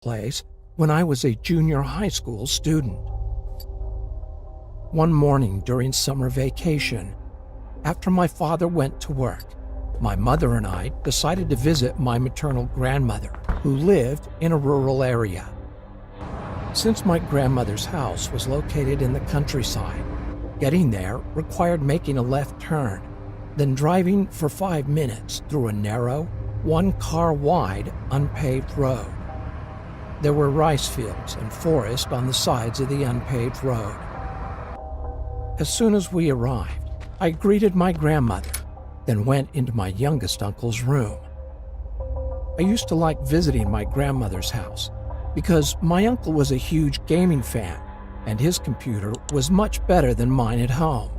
place when I was a junior high school student. One morning during summer vacation, after my father went to work, my mother and I decided to visit my maternal grandmother, who lived in a rural area. Since my grandmother's house was located in the countryside, getting there required making a left turn, then driving for 5 minutes through a narrow, one-car-wide, unpaved road. There were rice fields and forest on the sides of the unpaved road. As soon as we arrived, I greeted my grandmother, then went into my youngest uncle's room. I used to like visiting my grandmother's house because my uncle was a huge gaming fan and his computer was much better than mine at home.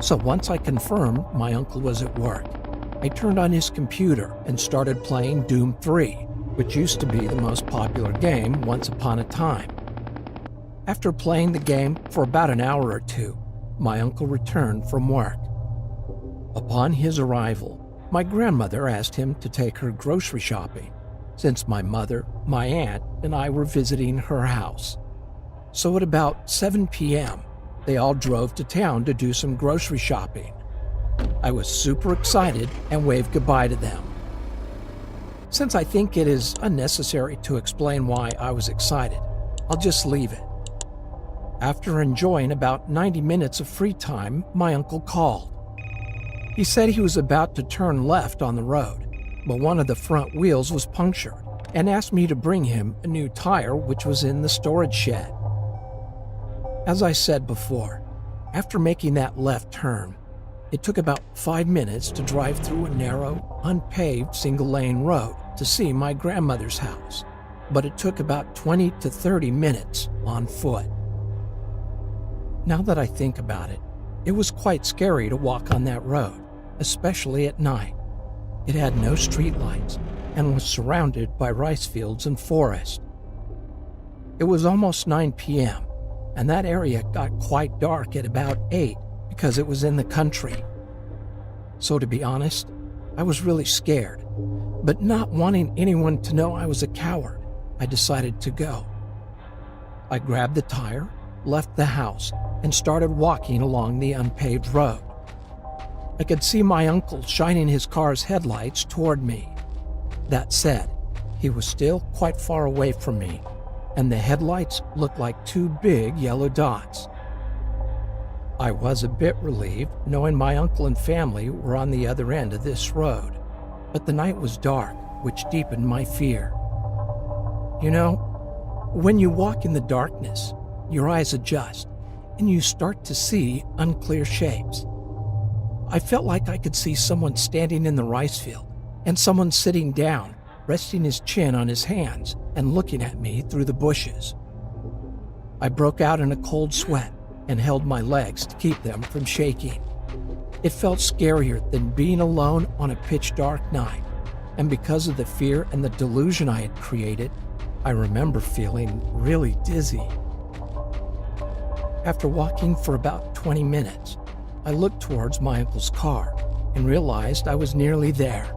So once I confirmed my uncle was at work, I turned on his computer and started playing Doom 3, which used to be the most popular game once upon a time. After playing the game for about an hour or two, my uncle returned from work. Upon his arrival, my grandmother asked him to take her grocery shopping, since my mother, my aunt, and I were visiting her house. So at about 7 p.m., they all drove to town to do some grocery shopping. I was super excited and waved goodbye to them. Since I think it is unnecessary to explain why I was excited, I'll just leave it. After enjoying about 90 minutes of free time, my uncle called. He said he was about to turn left on the road, but one of the front wheels was punctured and asked me to bring him a new tire which was in the storage shed. As I said before, after making that left turn, it took about 5 minutes to drive through a narrow, unpaved single-lane road to see my grandmother's house, but it took about 20 to 30 minutes on foot. Now that I think about it, it was quite scary to walk on that road, especially at night. It had no streetlights and was surrounded by rice fields and forest. It was almost 9 p.m., and that area got quite dark at about 8 because it was in the country. So to be honest, I was really scared, but not wanting anyone to know I was a coward, I decided to go. I grabbed the tire, left the house, and started walking along the unpaved road. I could see my uncle shining his car's headlights toward me. That said, he was still quite far away from me, and the headlights looked like 2 big yellow dots. I was a bit relieved knowing my uncle and family were on the other end of this road, but the night was dark, which deepened my fear. You know, when you walk in the darkness, your eyes adjust, and you start to see unclear shapes. I felt like I could see someone standing in the rice field, and someone sitting down, resting his chin on his hands and looking at me through the bushes. I broke out in a cold sweat and held my legs to keep them from shaking. It felt scarier than being alone on a pitch-dark night, and because of the fear and the delusion I had created, I remember feeling really dizzy. After walking for about 20 minutes, I looked towards my uncle's car and realized I was nearly there.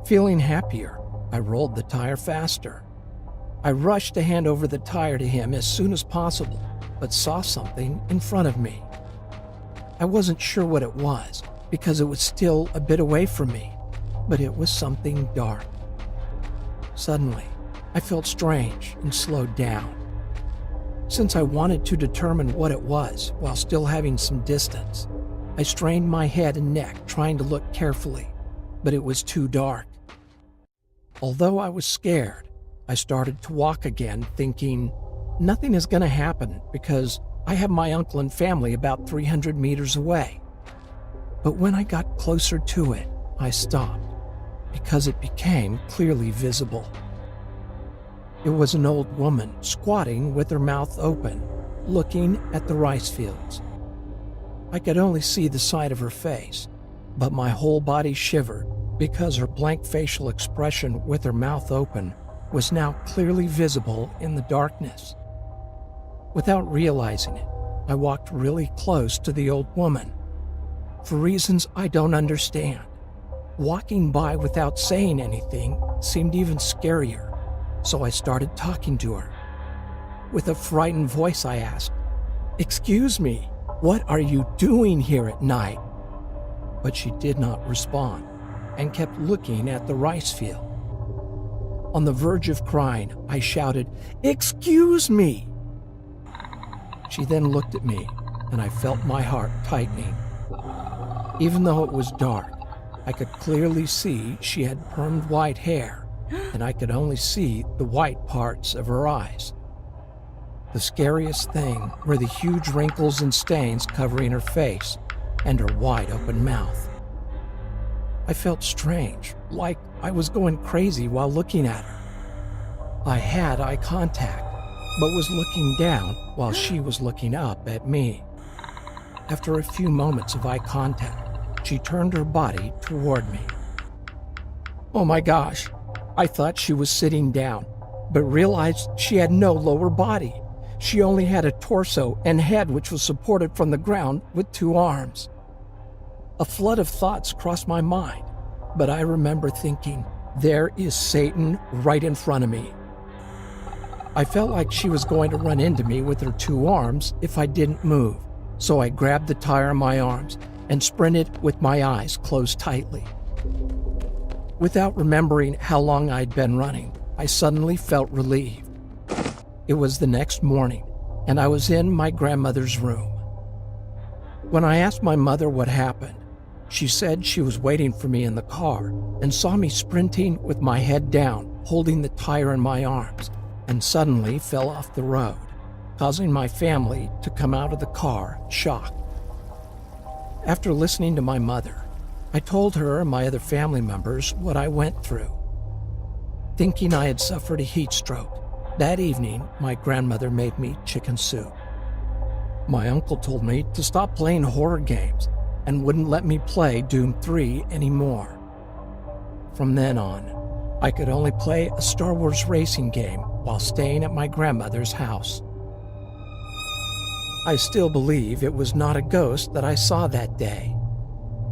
Feeling happier, I rolled the tire faster. I rushed to hand over the tire to him as soon as possible, but saw something in front of me. I wasn't sure what it was because it was still a bit away from me, but it was something dark. Suddenly, I felt strange and slowed down. Since I wanted to determine what it was while still having some distance, I strained my head and neck trying to look carefully, but it was too dark. Although I was scared, I started to walk again, thinking, nothing is going to happen because I have my uncle and family about 300 meters away. But when I got closer to it, I stopped because it became clearly visible. It was an old woman squatting with her mouth open, looking at the rice fields. I could only see the side of her face, but my whole body shivered because her blank facial expression with her mouth open was now clearly visible in the darkness. Without realizing it, I walked really close to the old woman. For reasons I don't understand, walking by without saying anything seemed even scarier. so I started talking to her. With a frightened voice, I asked, "Excuse me, what are you doing here at night?" But she did not respond and kept looking at the rice field. On the verge of crying, I shouted, "Excuse me!" She then looked at me, and I felt my heart tightening. Even though it was dark, I could clearly see she had permed white hair, and I could only see the white parts of her eyes. The scariest thing were the huge wrinkles and stains covering her face and her wide-open mouth. I felt strange, like I was going crazy while looking at her. I had eye contact, but was looking down while she was looking up at me. After a few moments of eye contact, she turned her body toward me. Oh my gosh, I thought she was sitting down, but realized she had no lower body. She only had a torso and head which was supported from the ground with 2 arms. A flood of thoughts crossed my mind, but I remember thinking, there is Satan right in front of me. I felt like she was going to run into me with her 2 arms if I didn't move, so I grabbed the tire in my arms and sprinted with my eyes closed tightly. Without remembering how long I'd been running, I suddenly felt relieved. It was the next morning, and I was in my grandmother's room. When I asked my mother what happened, she said she was waiting for me in the car and saw me sprinting with my head down, holding the tire in my arms, and suddenly fell off the road, causing my family to come out of the car shocked. After listening to my mother, I told her and my other family members what I went through. Thinking I had suffered a heat stroke, that evening my grandmother made me chicken soup. My uncle told me to stop playing horror games and wouldn't let me play Doom 3 anymore. From then on, I could only play a Star Wars racing game while staying at my grandmother's house. I still believe it was not a ghost that I saw that day.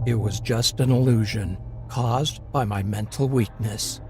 It was just an illusion caused by my mental weakness.